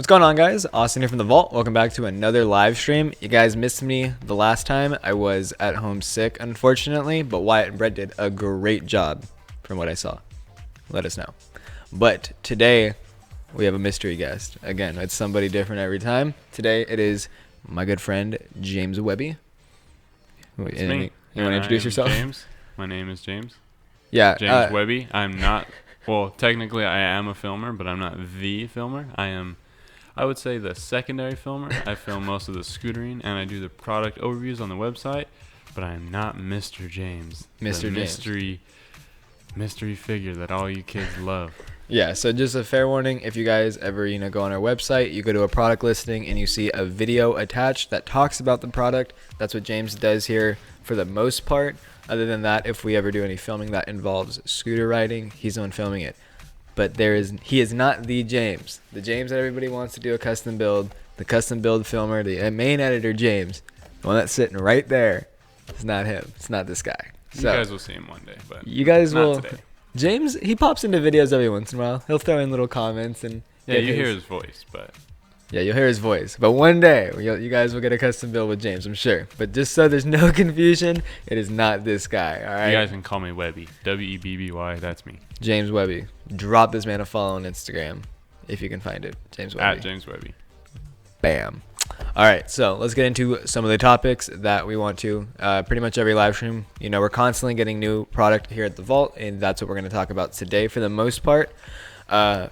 What's going on, guys? Austin here from the Vault. Welcome back to another live stream. You guys missed me the last time. I was at home sick, unfortunately, but Wyatt and Brett did a great job from what I saw. Let us know. But today, we have a mystery guest. Again, it's somebody different every time. Today, it is my good friend, James Webby. It's me. You want to introduce yourself? James. My name is James. Yeah. James Webby. I'm not, well, technically I am a filmer, but I'm not the filmer. I would say the secondary filmer. I film most of the scootering, and I do the product overviews on the website, but I am not Mr. James. Mr. James. Mystery figure that all you kids love. Yeah, so just a fair warning, if you guys ever, go on our website, you go to a product listing and you see a video attached that talks about the product. That's what James does here for the most part. Other than that, if we ever do any filming that involves scooter riding, he's the one filming it. But he is not the James. The James that everybody wants to do a custom build, the custom build filmer, the main editor James, the one that's sitting right there. It's not him. It's not this guy. You guys will see him one day, but you guys not will. Today. James, he pops into videos every once in a while. He'll throw in little comments and you hear his voice, but yeah, you'll hear his voice. But one day, you guys will get a custom build with James, I'm sure. But just so there's no confusion, it is not this guy. All right. You guys can call me Webby. W-E-B-B-Y. That's me. James Webby. Drop this man a follow on Instagram if you can find it. James Webby. At James Webby. Bam. All right, so let's get into some of the topics that we want to. Pretty much every live stream, we're constantly getting new product here at the Vault, and that's what we're going to talk about today for the most part.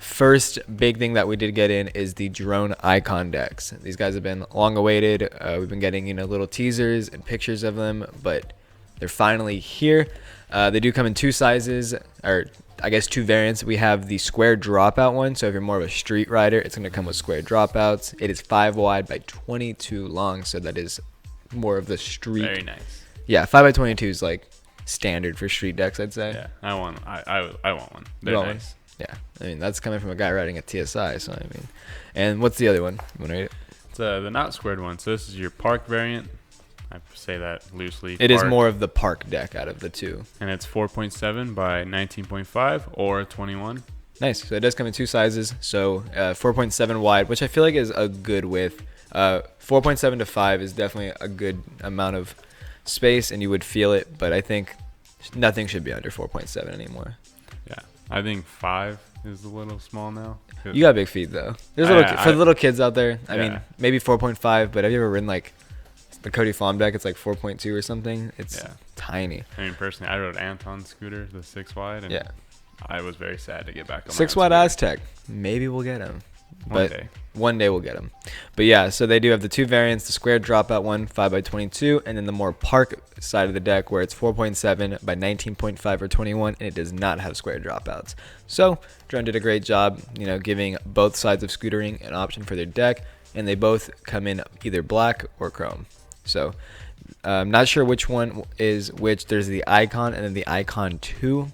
First big thing that we did get in is the drone icon decks. These guys have been long awaited. We've been getting little teasers and pictures of them, but they're finally here. They do come in two sizes, or I guess two variants. We have the square dropout one, so if you're more of a street rider, it's going to come with square dropouts. It is 5 wide by 22 long, so that is more of the street. Very nice. Yeah, 5 by 22 is like standard for street decks, I'd say. Yeah, I want one. They're You want nice. Yeah, I mean, that's coming from a guy riding a TSI, so I mean. And what's the other one? You want to read it? It's the not squared one. So this is your park variant. I say that loosely. It is more of the park deck out of the two. And it's 4.7 by 19.5 or 21. Nice. So it does come in two sizes. So 4.7 wide, which I feel like is a good width. 4.7 to 5 is definitely a good amount of space, and you would feel it. But I think nothing should be under 4.7 anymore. Yeah, I think 5 is a little small now. You got big feet though. There's for the little kids out there. I mean, maybe 4.5. But have you ever ridden like the Cody Farm deck? It's like 4.2 or something. It's tiny. I mean, personally, I rode Anton's scooter, the 6 wide, and I was very sad to get back on 6 wide Aztec. Maybe we'll get him. One day we'll get them. But yeah, so they do have the two variants, the square dropout one, 5 by 22, and then the more park side of the deck where it's 4.7 by 19.5 or 21, and it does not have square dropouts. So Drone did a great job, giving both sides of scootering an option for their deck, and they both come in either black or chrome. So I'm not sure which one is which. There's the Icon and then the Icon 2.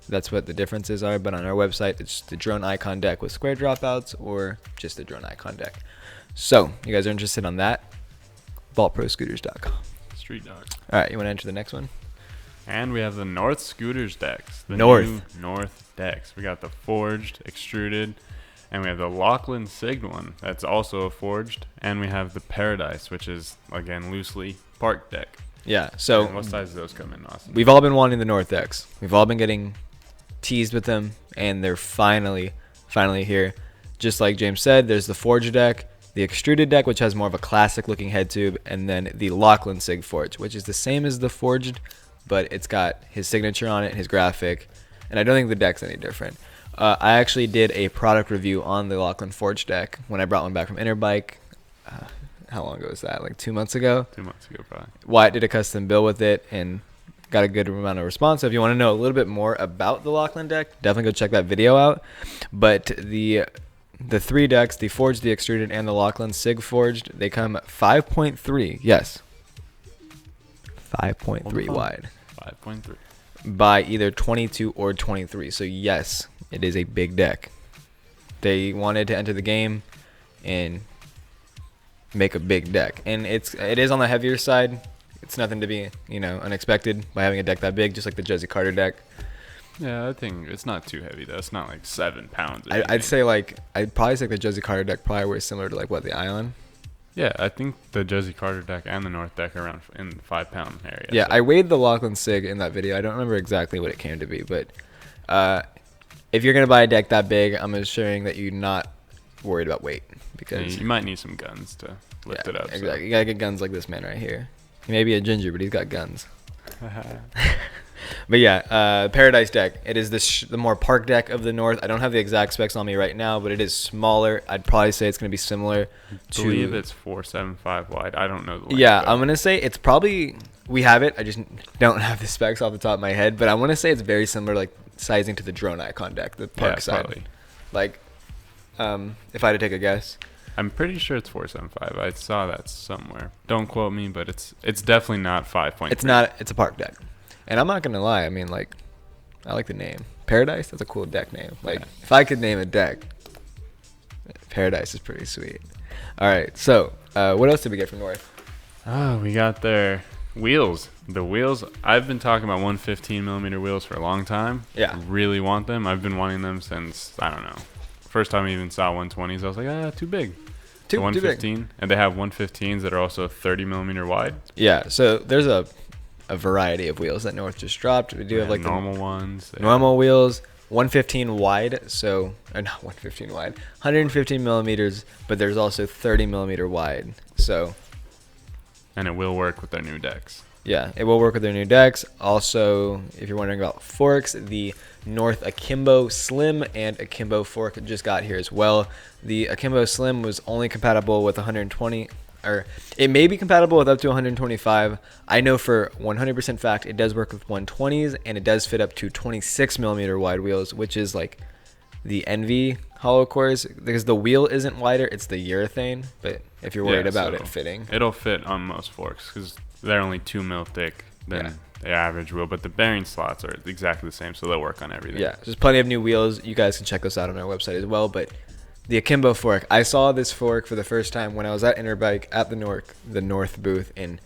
That's what the differences are, but on our website, it's the drone icon deck with square dropouts or just the drone icon deck. So, you guys are interested on that? TheVaultProScooters.com. Street dogs. All right, you want to enter the next one? And we have the North Scooters decks. The North. new North decks. We got the forged, extruded, and we have the Lachlan Sig one that's also a forged, and we have the Paradise, which is, again, loosely park deck. Yeah, so and what size do those come in, Austin? We've all been wanting the North decks. We've all been getting teased with them, and they're finally here. Just like James said, there's the forged deck, the extruded deck, which has more of a classic looking head tube, and then the Lachlan Sig forged, which is the same as the forged, but it's got his signature on it, his graphic, and I don't think the deck's any different. I actually did a product review on the Lachlan forged deck when I brought one back from Interbike. How long ago was that? Like 2 months ago? 2 months ago, probably. Wyatt did a custom build with it and got a good amount of response. So if you want to know a little bit more about the Lachlan deck, definitely go check that video out. But the three decks, the forged, the extruded, and the Lachlan Sig forged, they come 5.3. Yes. 5.3 wide. 5.3. By either 22 or 23. So yes, it is a big deck. They wanted to enter the game and make a big deck, and it is on the heavier side. It's nothing to be unexpected by having a deck that big, just like the Jesse Carter deck. Yeah, I think it's not too heavy though. It's not like 7 pounds. I'd say like I'd probably say the Josie Carter deck probably weighs similar to like what the Ion. Yeah, I think the Josie Carter deck and the North deck are around in the 5 pound area. Yeah, so. I weighed the Lachlan Sig in that video. I don't remember exactly what it came to be, but if you're gonna buy a deck that big, I'm assuring that you're not worried about weight because you might need some guns to lift it up. Exactly, So. you gotta get guns like this man right here. He may be a ginger, but he's got guns. But yeah, Paradise deck. It is the more park deck of the North. I don't have the exact specs on me right now, but it is smaller. I'd probably say it's going to be similar to... I believe it's 475 wide. I don't know the length. Yeah, I'm going to say it's probably... We have it. I just don't have the specs off the top of my head, but I want to say it's very similar, like, sizing to the Drone Icon deck, the park side. Probably. Like, if I had to take a guess. I'm pretty sure it's 475. I saw that somewhere. Don't quote me, but it's definitely not 5.3. It's not. It's a park deck. And I'm not going to lie. I mean, like, I like the name. Paradise, that's a cool deck name. Like, yeah. If I could name a deck, Paradise is pretty sweet. All right, so what else did we get from North? Oh, we got their wheels. The wheels, I've been talking about 115 millimeter wheels for a long time. Yeah. I really want them. I've been wanting them since, I don't know. First time I even saw 120s, I was like, too big. Too 115, big. And they have 115s that are also 30 millimeter wide. Yeah, so there's a variety of wheels that North just dropped. We do have like normal ones. Normal wheels, 115 wide, so or not 115 wide, 115 millimeters, but there's also 30 millimeter wide. So, and it will work with their new decks. Yeah, it will work with their new decks. Also, if you're wondering about forks, the North Akimbo Slim and Akimbo fork just got here as well. The Akimbo Slim was only compatible with 120, or it may be compatible with up to 125. I know for 100% fact it does work with 120s, and it does fit up to 26 millimeter wide wheels, which is like the Envy hollow cores, because the wheel isn't wider, it's the urethane. But if you're worried about it fitting, it'll fit on most forks because they're only 2 mil thick than the average wheel, but the bearing slots are exactly the same, so they'll work on everything. Yeah, there's plenty of new wheels. You guys can check those out on our website as well. But the Akimbo fork, I saw this fork for the first time when I was at Interbike at the North booth, and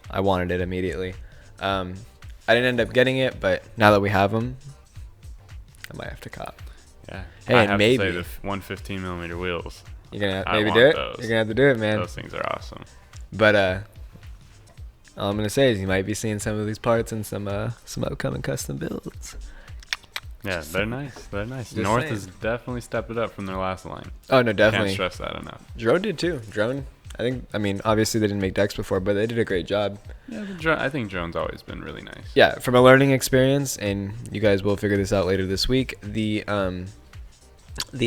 I wanted it immediately. I didn't end up getting it, but now that we have them, I might have to cop. Yeah. Hey, I and have maybe to say the 115 millimeter wheels. You're gonna maybe do it. Those. You're gonna have to do it, man. Those things are awesome. But all I'm gonna say is you might be seeing some of these parts in some upcoming custom builds. Yeah, they're nice. They're nice. North has definitely stepped it up from their last line. Oh no, definitely. Can't stress that enough. Drone did too. Drone, I mean, obviously they didn't make decks before, but they did a great job. Yeah, but I think Drone's always been really nice. Yeah, from a learning experience, and you guys will figure this out later this week. The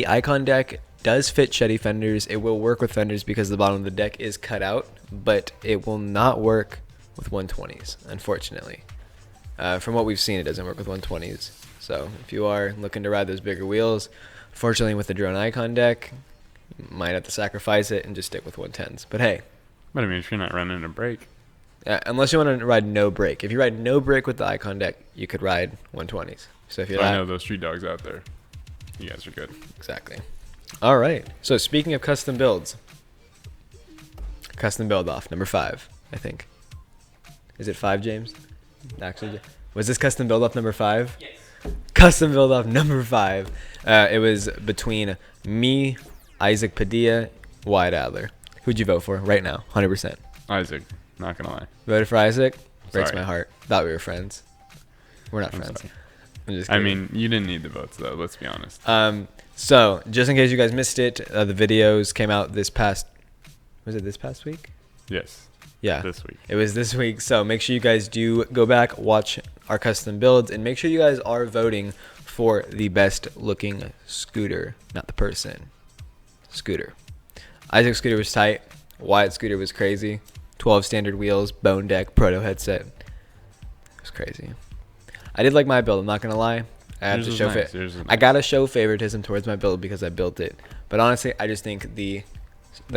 Icon deck does fit Shetty fenders. It will work with fenders because the bottom of the deck is cut out, but it will not work with 120s, unfortunately. From what we've seen, it doesn't work with 120s. So if you are looking to ride those bigger wheels, fortunately with the Drone Icon deck, you might have to sacrifice it and just stick with 110s. But hey. But I mean, if you're not running a brake. Unless you want to ride no brake. If you ride no brake with the Icon deck, you could ride 120s. So if you're I know those street dogs out there. You guys are good. Exactly. All right. So speaking of custom builds, custom build off number 5, I think. Is it 5, James? Actually, was this custom build off number 5? Yes. Custom build off number 5. It was between me, Isaac Padilla, Wyatt Adler. Who'd you vote for right now? 100%. Isaac. Not gonna lie. Voted for Isaac? Breaks Sorry. my heart. Thought we were friends. We're not friends. I'm just kidding. I mean, you didn't need the votes though. Let's be honest. So just in case you guys missed it, the videos came out this past. Was it this past week? Yes. Yeah. This week. It was this week. So make sure you guys do go back, watch our custom builds, and make sure you guys are voting for the best looking scooter, not the person. Scooter. Isaac's scooter was tight. Wyatt's scooter was crazy. 12 standard wheels, bone deck, proto headset. It was crazy. I did like my build. I'm not gonna lie. I have to show I gotta show favoritism towards my build because I built it. But honestly, I just think the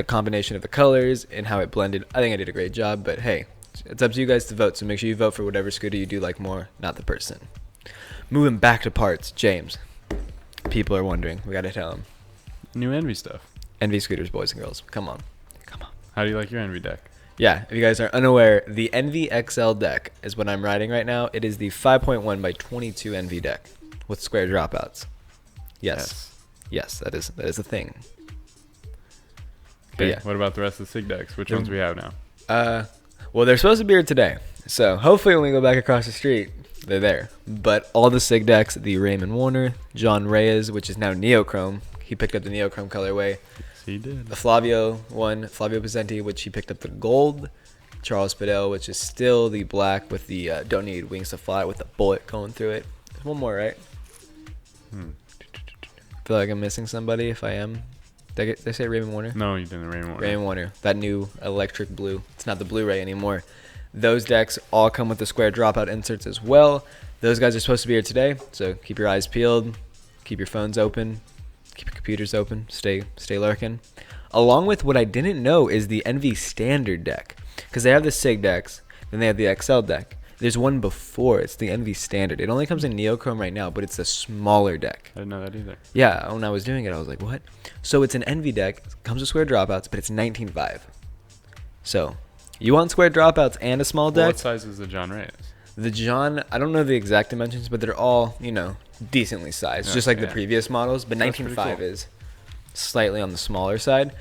combination of the colors and how it blended, I think I did a great job. But hey, it's up to you guys to vote. So make sure you vote for whatever scooter you do like more, not the person. Moving back to parts, James. People are wondering. We gotta tell them. New Envy stuff. Envy scooters, boys and girls. Come on. How do you like your Envy deck? Yeah, if you guys are unaware, the Envy XL deck is what I'm riding right now. It is the 5.1 by 22 Envy deck. with square dropouts. Yes, that is a thing. Okay, what about the rest of the SIG decks? Which ones we have now? Well, they're supposed to be here today. So hopefully when we go back across the street, they're there. But all the SIG decks, the Raymond Warner, John Reyes, which is now Neochrome. He picked up the Neochrome colorway. Yes, he did. The Flavio one, Flavio Pezenti, which he picked up the gold. Charles Padell, which is still the black with the don't need wings to fly with the bullet going through it. There's one more, right? Feel like I'm missing somebody if I am. Did I say Raymond Warner? No, you didn't. Raymond Warner. Raymond Warner. That new electric blue. It's not the Blu-ray anymore. Those decks all come with the square dropout inserts as well. Those guys are supposed to be here today, so keep your eyes peeled. Keep your phones open. Keep your computers open. Stay lurking. Along with what I didn't know is the Envy Standard deck. Because they have the SIG decks, then they have the XL deck. There's one before. It's the Envy Standard. It only comes in Neochrome right now, but it's a smaller deck. I didn't know that either. Yeah, when I was doing it, I was like, what? So it's an Envy deck. Comes with square dropouts, but it's 19.5. So you want square dropouts and a small deck? What size is the John Reyes? The John, I don't know the exact dimensions, but they're all, decently sized, just like the previous models. But 19.5 cool. is slightly on the smaller side.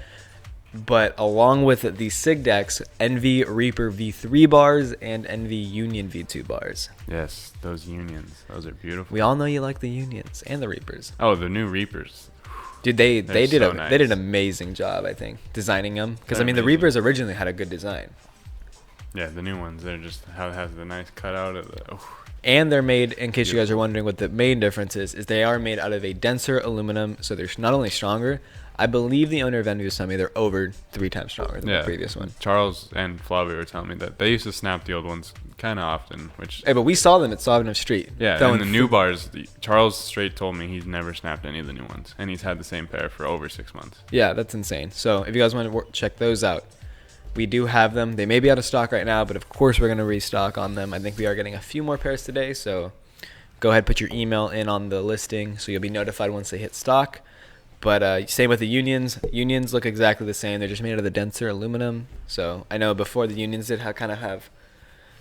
But along with the SIG decks, Envy Reaper V3 bars and Envy Union V2 bars. Yes, those unions. Those are beautiful. We all know you like the unions and the Reapers. Oh, the new Reapers. Dude, they did nice. They did an amazing job, I think, designing them. Because, the Reapers originally had a good design. Yeah, the new ones, they're just how it has the nice cutout of the... Oh. And they're made, in case you guys are wondering what the main difference is they are made out of a denser aluminum, so they're not only stronger, I believe the owner of Envy was telling me they're over 3 times stronger than the previous one. Charles and Flavio were telling me that they used to snap the old ones kind of often, which... Hey, but we saw them at Savannah Street. Yeah, and the new bars, Charles straight told me he's never snapped any of the new ones, and he's had the same pair for over 6 months. Yeah, that's insane. So if you guys want to check those out, we do have them. They may be out of stock right now, but of course we're going to restock on them. I think we are getting a few more pairs today, so go ahead, put your email in on the listing so you'll be notified once they hit stock. But same with the unions. Unions look exactly the same. They're just made out of the denser aluminum. So I know before the unions did kind of have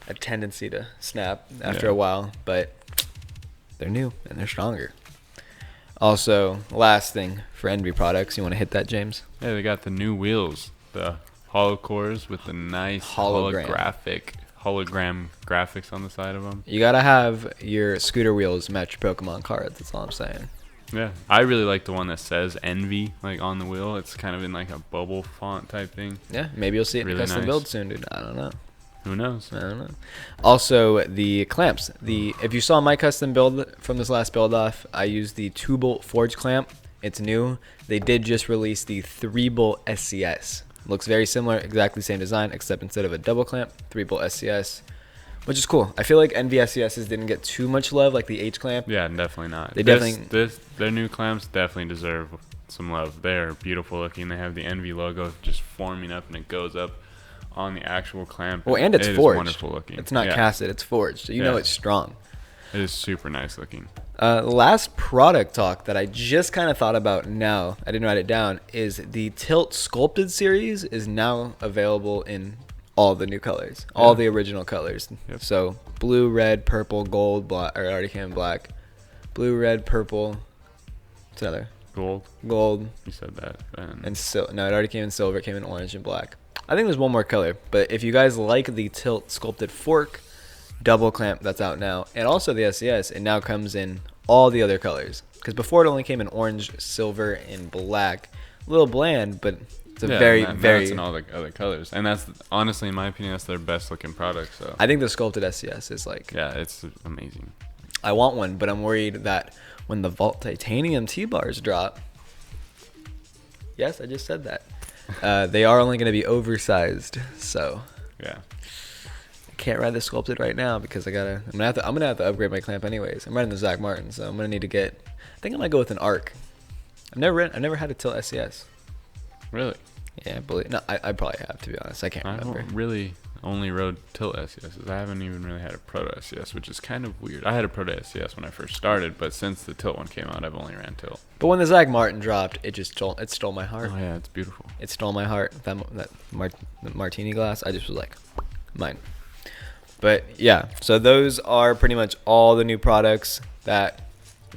a tendency to snap after a while, but they're new and they're stronger. Also, last thing for Envy products, you want to hit that, James? Yeah, they got the new wheels, the hollow cores with the nice hologram graphics on the side of them. You gotta have your scooter wheels match your Pokemon cards. That's all I'm saying. Yeah, I really like the one that says Envy like on the wheel. It's kind of in like a bubble font type thing. Yeah, maybe you'll see it really in custom build soon, dude. I don't know. Who knows? I don't know. Also, the clamps. If you saw my custom build from this last build off, I used the 2-bolt forge clamp. It's new. They did just release the 3-bolt SCS. Looks very similar, exactly same design, except instead of a double clamp, 3-bolt SCS, which is cool. I feel like Envy SCSs didn't get too much love like the H clamp. Yeah, definitely not. Their new clamps definitely deserve some love. They're beautiful looking. They have the Envy logo just forming up, and it goes up on the actual clamp. Well, and it's forged. Is wonderful looking. It's not casted, it's forged, so you know it's strong. It is super nice looking. Last product talk that I just kind of thought about now, I didn't write it down, is the Tilt Sculpted series is now available in all the new colors, all the original colors. Yep. So blue, red, purple, gold, black, or it already came in black. Blue, red, purple. What's another? Gold. You said that. No, it already came in silver. It came in orange and black. I think there's one more color, but if you guys like the Tilt Sculpted Fork double clamp that's out now, and also the SCS, it now comes in all the other colors. Because before it only came in orange, silver, and black. A little bland, but it's a very it's in all the other colors. And that's, honestly, in my opinion, that's their best looking product. So I think the sculpted SCS is like... Yeah, it's amazing. I want one, but I'm worried that when the Vault Titanium T-bars drop... Yes, I just said that. They are only going to be oversized, so... Yeah. Can't ride the sculpted right now because I'm gonna have to upgrade my clamp anyways. I'm riding the Zach Martin, so I'm gonna need to get. I think I might go with an arc. I've never had a Tilt SCS. Really? Yeah, I probably have, to be honest. I can't remember. I really only rode Tilt SCSs. I haven't even really had a Proto SCS, which is kind of weird. I had a Proto SCS when I first started, but since the Tilt one came out, I've only ran Tilt. But when the Zach Martin dropped, it stole my heart. Oh yeah, it's beautiful. It stole my heart. The martini glass, I just was like, mine. But yeah, so those are pretty much all the new products that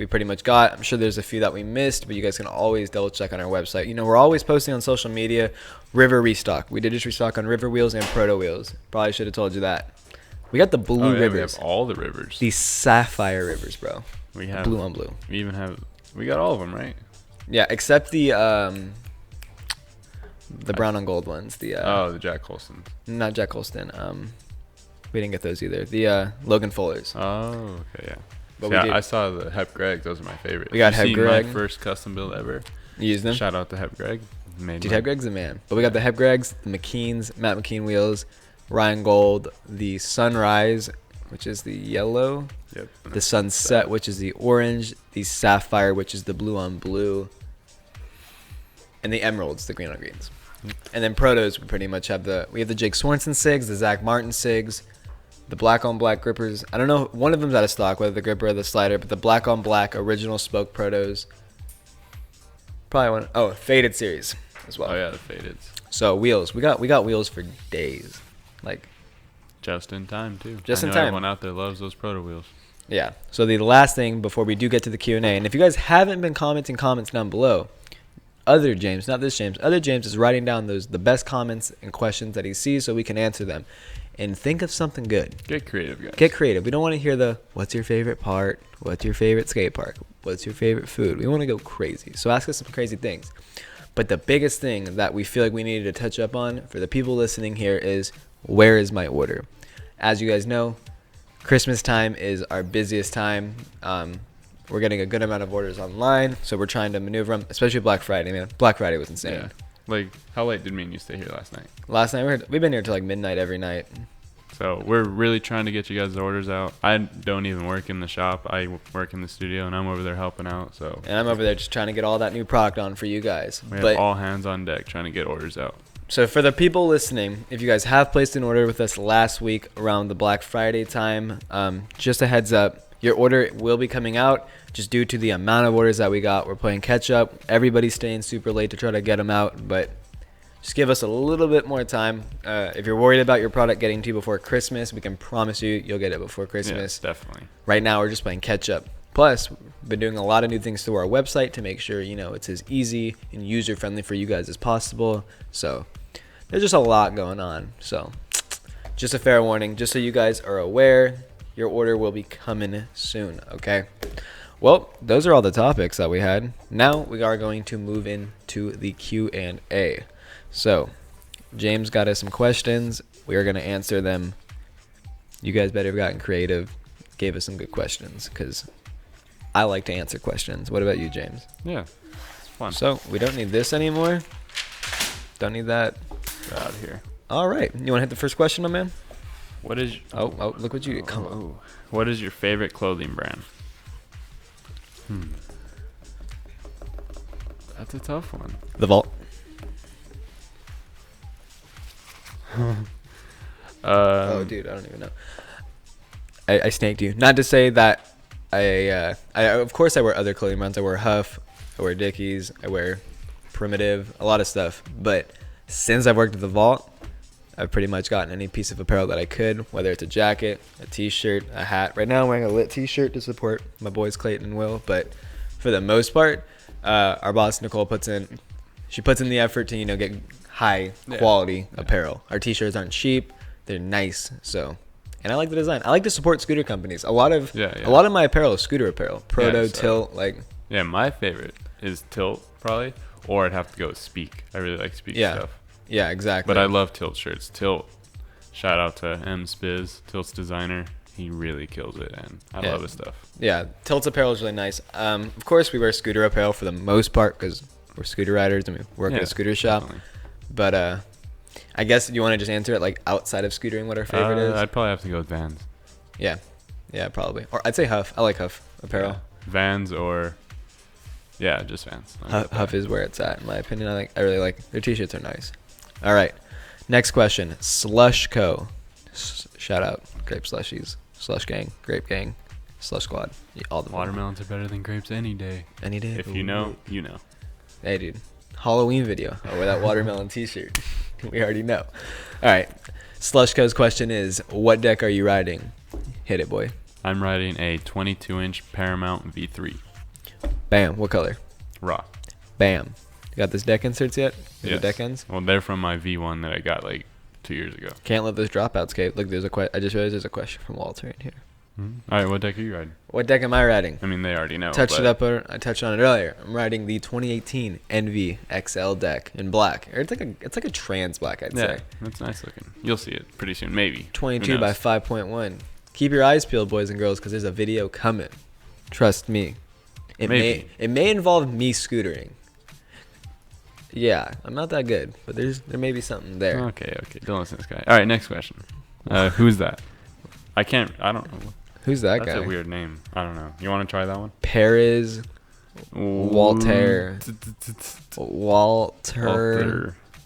we pretty much got. I'm sure there's a few that we missed, but you guys can always double check on our website. You know, we're always posting on social media. River restock. We did just restock on River wheels and Proto wheels. Probably should have told you that. We got the blue rivers. We have all the rivers. These sapphire rivers, bro. We have blue on blue. We got all of them, right? Yeah, except the brown on gold ones. The Jack Holston. Not Jack Holston. We didn't get those either. The Logan Fullers. Oh, okay, yeah. But I saw the Hep Greg. Those are my favorite. We got Hep Greg. My first custom build ever. You used them? Shout out to Hep Greg. Dude, Hep Greg's a man. But we got the Hep Gregs, the McKeans, Matt McKean wheels, Ryan Gold, the Sunrise, which is the yellow. Yep. The Sunset, which is the orange. The Sapphire, which is the blue on blue. And the Emeralds, the green on greens. And then Protos, we pretty much have the Jake Swanson SIGs, the Zach Martin SIGs, the black on black grippers. I don't know, one of them's out of stock, whether the gripper or the slider, but the black on black original spoke Protos. Probably one. Faded series as well. Oh yeah, the fadeds. So wheels, we got wheels for days, like just in time too. Just I in know time. Everyone out there loves those Proto wheels. Yeah. So the last thing before we do get to the Q&A, and if you guys haven't been commenting comments down below, other James, not this James, other James is writing down the best comments and questions that he sees so we can answer them. And think of something good. Get creative, guys. Get creative. We don't want to hear what's your favorite part? What's your favorite skate park? What's your favorite food? We want to go crazy. So ask us some crazy things. But the biggest thing that we feel like we needed to touch up on for the people listening here is, where is my order? As you guys know, Christmas time is our busiest time. We're getting a good amount of orders online, so we're trying to maneuver them, especially Black Friday, man. Black Friday was insane. Yeah. Like, how late did me and you stay here last night? Last night, we've been here till like midnight every night. So we're really trying to get you guys' orders out. I don't even work in the shop. I work in the studio, and I'm over there helping out. So. And I'm over there just trying to get all that new product on for you guys. We have all hands on deck trying to get orders out. So for the people listening, if you guys have placed an order with us last week around the Black Friday time, just a heads up, your order will be coming out just due to the amount of orders that we got. We're playing catch up. Everybody's staying super late to try to get them out, but just give us a little bit more time. If you're worried about your product getting to you before Christmas, we can promise you you'll get it before Christmas. Yes, definitely. Right now, we're just playing catch up. Plus, we've been doing a lot of new things to our website to make sure, it's as easy and user-friendly for you guys as possible. So there's just a lot going on. So just a fair warning, just so you guys are aware, your order will be coming soon, okay? Well, those are all the topics that we had. Now we are going to move into the Q&A. So, James got us some questions. We are going to answer them. You guys better have gotten creative. Gave us some good questions because I like to answer questions. What about you, James? Yeah, it's fun. So, we don't need this anymore. Don't need that. Get out of here. All right. You want to hit the first question, my man? What is... Oh, look what you did. Come on. What is your favorite clothing brand? That's a tough one. The Vault. Oh, dude, I don't even know. I snaked you. Not to say that I of course I wear other clothing brands. I wear Huff, I wear Dickies, I wear Primitive, a lot of stuff. But since I've worked at the Vault, I've pretty much gotten any piece of apparel that I could, whether it's a jacket, a t-shirt, a hat. Right now I'm wearing a Lit t-shirt to support my boys Clayton and Will, but for the most part, our boss Nicole puts in the effort to get high quality apparel. Our t-shirts aren't cheap, they're nice. So, and I like the design. I like to support scooter companies. A lot of my apparel is scooter apparel. Proto, Tilt, Yeah, my favorite is Tilt probably, or I'd have to go with Speak. I really like Speak stuff. Yeah, exactly. But I love Tilt shirts. Tilt, shout out to M Spiz, Tilt's designer. He really kills it, and I love his stuff. Yeah, Tilt's apparel is really nice. Of course, we wear scooter apparel for the most part because we're scooter riders and we work at a scooter shop. Definitely. But I guess you want to just answer it outside of scootering, what our favorite is? I'd probably have to go with Vans. Yeah, probably. Or I'd say Huff. I like Huff apparel. Yeah. Vans or... Yeah, just Vans. Huff is where it's at, in my opinion. I really like their t-shirts are nice. All right, next question. Slush Co. Shout out, Grape Slushies, Slush Gang, Grape Gang, Slush Squad. All the watermelons are better than grapes any day. Any day. If you know, you know. Hey, dude. Halloween video. I'll wear that watermelon t-shirt. We already know. All right. Slush Co's question is, what deck are you riding? Hit it, boy. I'm riding a 22-inch Paramount V3. Bam. What color? Raw. Bam. You got this deck inserts yet? Yes. The deck ends? Well, they're from my V1 that I got like 2 years ago. Can't let those dropouts, Kate. Look, I just realized there's a question from Walter in here. All right, what deck are you riding? What deck am I riding? I mean, they already know. I touched on it earlier. I'm riding the 2018 Envy XL deck in black. It's like a trans black, I'd say. Yeah, that's nice looking. You'll see it pretty soon, maybe. 22 by 5.1. Keep your eyes peeled, boys and girls, because there's a video coming. Trust me. It may involve me scootering. Yeah, I'm not that good, but there may be something there. Okay. Don't listen to this guy. All right, next question. Who's that? I don't know. Who's that guy? That's a weird name. I don't know. You want to try that one? Perez. Walter.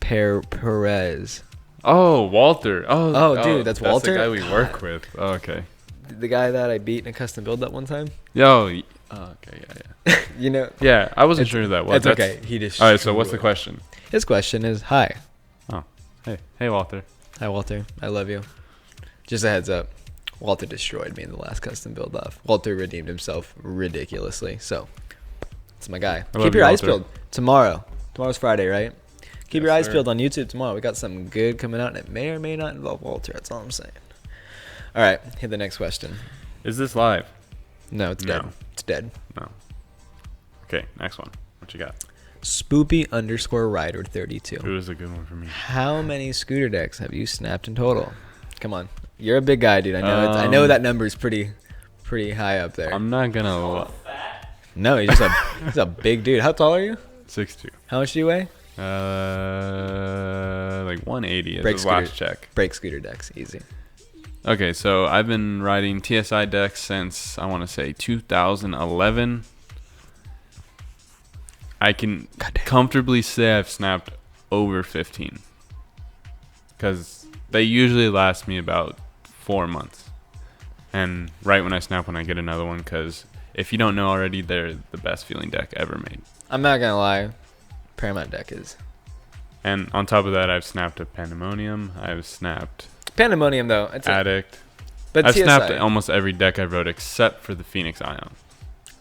Perez. Oh, Walter. Oh, dude, that's Walter? That's the guy we work with. Oh, okay. The guy that I beat in a custom build that one time? Okay, yeah. You know? Yeah, I wasn't sure who that was. It's okay. He just. All right, so what's the question? His question is, hi. Oh, hey, Walter. Hi, Walter. I love you. Just a heads up. Walter destroyed me in the last custom build off. Walter redeemed himself ridiculously. So, it's my guy. Keep your eyes peeled. Tomorrow's Friday, right? Keep your eyes peeled on YouTube tomorrow. We got something good coming out, and it may or may not involve Walter. That's all I'm saying. All right, hit the next question. Is this live? No, it's dead. It's dead. No. Okay, next one. What you got? Spoopy_rider32. It was a good one for me. How many scooter decks have you snapped in total? Come on. You're a big guy, dude. I know. I know that number's pretty high up there. I'm not gonna. No, he's a big dude. How tall are you? 6'2". How much do you weigh? Like 180 is the last check. Break scooter decks, easy. Okay, so I've been riding TSI decks since I want to say 2011. I can comfortably say I've snapped over 15 because they usually last me about 4 months. And right when I snap one, I get another one because if you don't know already, they're the best feeling deck ever made. I'm not gonna lie, Paramount deck is. And on top of that, I've snapped a Pandemonium. I've snapped Pandemonium though. Addict. But I've TSI. snapped almost every deck I wrote except for the Phoenix Ion.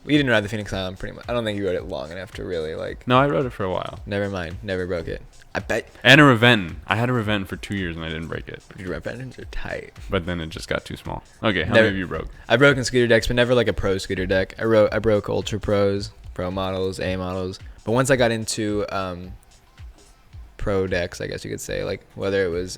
You didn't ride the Phoenix Ion pretty much. I don't think you rode it long enough to really like. No, I rode it for a while. Never mind. Never broke it. I bet. And a Reventon. I had a Reventon for 2 years and I didn't break it. Your Reventons are tight. But then it just got too small. Okay, how many have you broke? I've broken scooter decks, but never like a pro scooter deck. I broke Ultra Pros, Pro models, A models. But once I got into pro decks, I guess you could say, like whether it was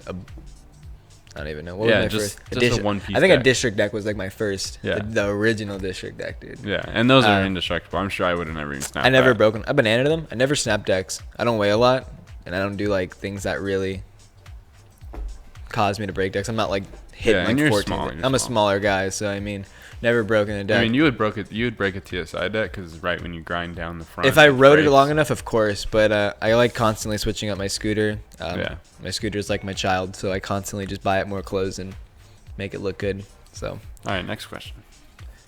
I don't even know. What was my just first? a one-piece I think deck. a district deck was like my first. Yeah. The original district deck, dude. Yeah, and those are indestructible. I'm sure I would have never even snapped I never that. broken. I've bananaed them. I never snapped decks. I don't weigh a lot, and I don't do like things that really cause me to break decks. I'm not like hitting and like you're 14. small, I'm a smaller guy, so I mean, never broken a deck. I mean, you would break a TSI deck because right when you grind down the front. If I rode it breaks. long enough, of course, but I like constantly switching up my scooter. Yeah. My scooter is like my child, so I constantly just buy it more clothes and make it look good. So. All right, next question.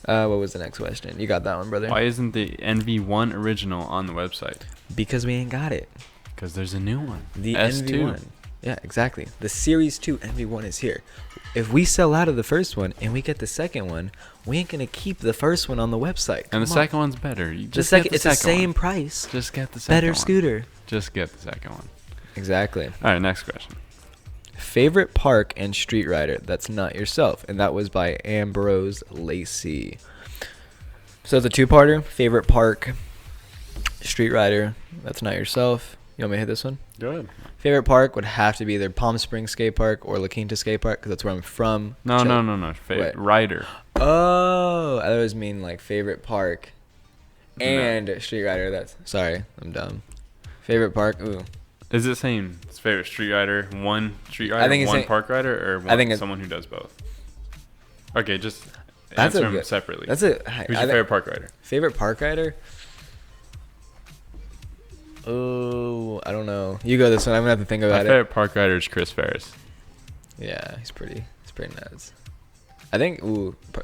What was the next question? You got that one, brother. Why isn't the NV1 original on the website? Because we ain't got it. Because there's a new one. The S2. NV1. Yeah, exactly. The Series 2 NV1 is here. If we sell out of the first one and we get the second one, we ain't gonna keep the first one on the website. And the second one's better. You just second, get the it's the second same one. price. Just get the second Better one. scooter. Just get the second one. Exactly. All right, next question. Favorite park and street rider that's not yourself, and that was by Ambrose Lacey. So it's a two-parter. Favorite park, street rider that's not yourself. You want me to hit this one? Go ahead. Favorite park would have to be either Palm Springs Skate Park or La Quinta Skate Park because that's where I'm from. No. Favorite rider. Oh, I always mean like favorite park and street rider. Sorry, I'm dumb. Favorite park. Ooh. Is it saying his favorite street rider, one street rider, I think it's one saying, park rider, or someone who does both? Okay, just answer them separately. That's it. Who's your favorite park rider? Favorite park rider? Oh, I don't know. You go this one. I'm gonna have to think about it. My favorite park rider is Chris Ferris. Yeah, he's pretty nuts. I think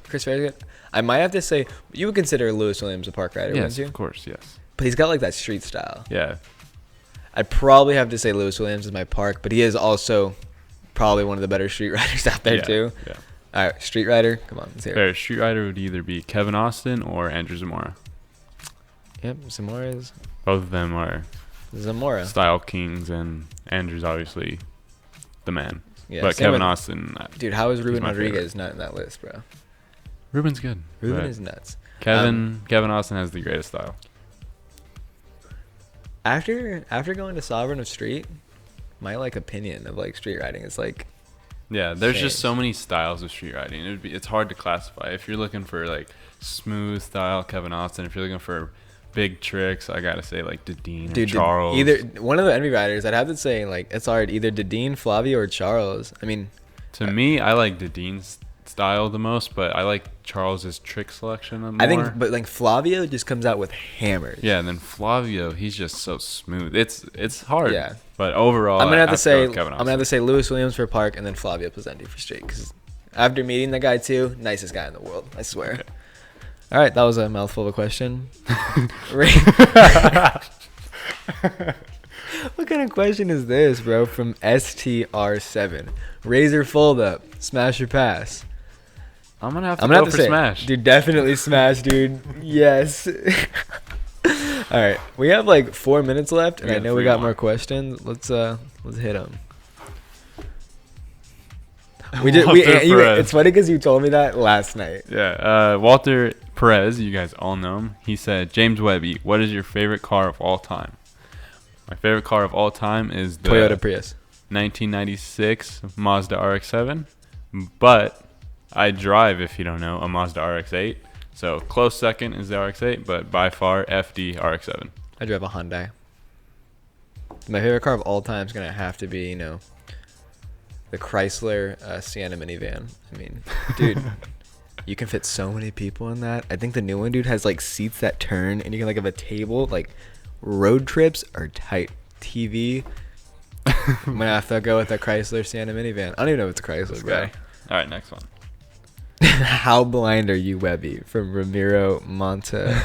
Chris Ferris. I might have to say you would consider Lewis Williams a park rider, wouldn't you? Of course, yes. But he's got like that street style. Yeah. I'd probably have to say Lewis Williams is my park, but he is also probably one of the better street riders out there too. Yeah. All right, street rider. Come on, let's hear it. Favorite street rider would either be Kevin Austin or Andrew Zamora. Yep, Zamora's. Both of them are Zamora. style kings, and Andrew's obviously the man. Yeah, but same Kevin with- Austin, Dude, how is Ruben my Rodriguez not in that list, bro? Ruben's good. Ruben but is nuts. Kevin Austin has the greatest style. After going to Sovereign of Street, my like opinion of like street riding is like, Yeah, there's just changed. so many styles of street riding. It's hard to classify. If you're looking for like smooth style, Kevin Austin. If you're looking for big tricks, I gotta say like Dedine or dude, Charles. either one of the envy riders. I'd have to say like it's hard. Either Dedine, Flavio, or Charles. I mean, To me, I like Dedine's style the most, but I like Charles's trick selection more. I think, but like Flavio just comes out with hammers. Yeah, and then Flavio, he's just so smooth. It's hard. Yeah. But overall, I'm gonna have to say go with Kevin I'm gonna have to say Lewis Williams for Park and then Flavio Pesenti for Street because after meeting the guy too, nicest guy in the world, I swear. Okay. All right, that was a mouthful of a question. What kind of question is this, bro? From STR7, Razor fold up, smash or pass? I'm gonna have to I'm gonna go have to for say, smash. dude, definitely smash, dude. Yes. All right, we have like 4 minutes left, and We I got know we 3 got more. more questions. Let's hit them. We did. Walter Perez. It's funny because you told me that last night. Yeah, Walter Perez, you guys all know him. He said, James Webby, what is your favorite car of all time? My favorite car of all time is the Toyota Prius. 1996 Mazda RX-7, but I drive, if you don't know, a Mazda RX-8. So close second is the RX-8, but by far FD RX-7. I drive a Hyundai. My favorite car of all time is gonna have to be, the Chrysler Sienna minivan. I mean, dude, you can fit so many people in that. I think the new one, dude, has like seats that turn, and you can like have a table. Like, road trips are tight. TV. I'm gonna have to go with the Chrysler Sienna minivan. I don't even know if it's a Chrysler, bro. Okay. All right, next one. How blind are you, Webby? From Ramiro Montelevan.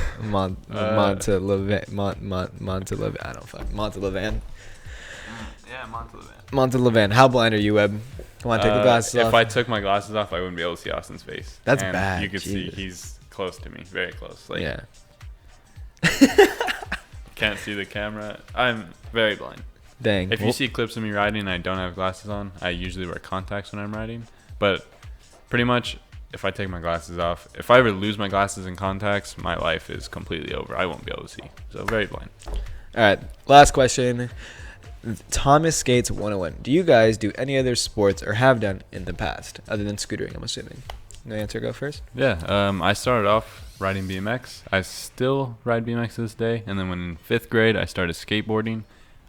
I don't fuck. Montelevan. Yeah, Montelevan. Montelevan. How blind are you, Webb? Come on, take the glasses off. If I took my glasses off, I wouldn't be able to see Austin's face. That's And bad, You could see Jesus. he's close to me, very close. Like, Yeah. can't see the camera. I'm very blind. Dang. If you see clips of me riding and I don't have glasses on, I usually wear contacts when I'm riding. But pretty much, if I take my glasses off, if I ever lose my glasses and contacts, my life is completely over. I won't be able to see. So very blind. All right. Last question. Thomas Skates 101. Do you guys do any other sports or have done in the past other than scootering? I'm assuming. No answer. Go first. Yeah, I started off riding BMX. I still ride BMX to this day. And then when in 5th grade, I started skateboarding.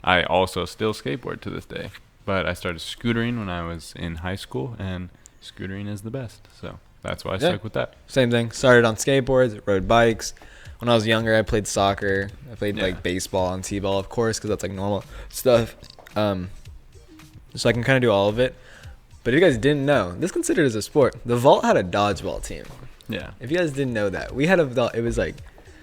I also still skateboard to this day. But I started scootering when I was in high school, and scootering is the best. So that's why I stuck with that. Same thing. Started on skateboards, rode bikes. When I was younger, I played soccer. I played Yeah. like baseball and t-ball, of course, because that's like normal stuff. So I can kind of do all of it. But if you guys didn't know, this is considered as a sport. The Vault had a dodgeball team. Yeah. If you guys didn't know that, we had it was like,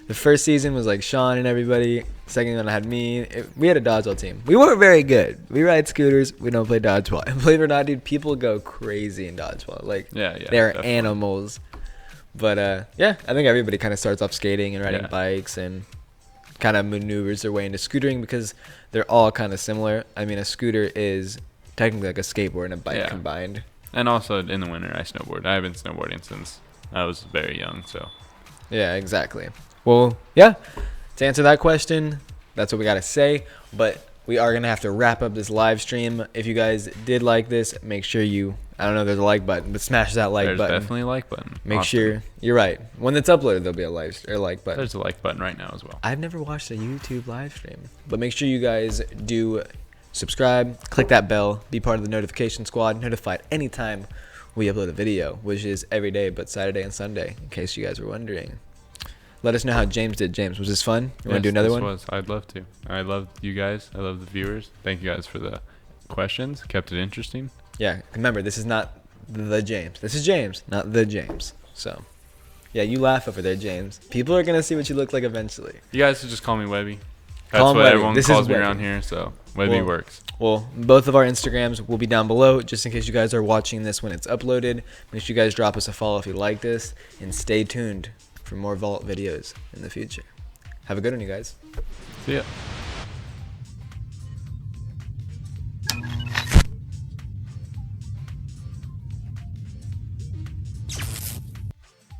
the first season was like Sean and everybody. Second one I had me. We had a dodgeball team. We weren't very good. We ride scooters. We don't play dodgeball. And believe it or not, dude, people go crazy in dodgeball. Like, Yeah, they're definitely. animals. But yeah, I think everybody kind of starts off skating and riding Yeah. bikes and kind of maneuvers their way into scootering because they're all kind of similar. I mean, a scooter is technically like a skateboard and a bike Yeah. combined. And also in the winter, I snowboard. I've been snowboarding since I was very young. So Yeah, exactly. Well, yeah, to answer that question, that's what we got to say. But we are going to have to wrap up this live stream. If you guys did like this, make sure I don't know if there's a like button, but smash that like there's button. definitely a like button. Make Awesome. sure, you're right. When it's uploaded, there'll be a like button. There's a like button right now as well. I've never watched a YouTube live stream, but make sure you guys do subscribe, click that bell, be part of the notification squad, notified anytime we upload a video, which is every day but Saturday and Sunday, in case you guys were wondering. Let us know how James did. James, was this fun? You want to do another one? I'd love to. I love you guys. I love the viewers. Thank you guys for the questions. Kept it interesting. Yeah, remember, this is not the James. This is James, not the James. So, yeah, you laugh over there, James. People are going to see what you look like eventually. You guys should just call me Webby. That's Call him what Webby. everyone This is calls me Webby. around here. So Webby Well, works. Well, both of our Instagrams will be down below, just in case you guys are watching this when it's uploaded. Make sure you guys drop us a follow if you like this, and stay tuned for more Vault videos in the future. Have a good one, you guys. See ya.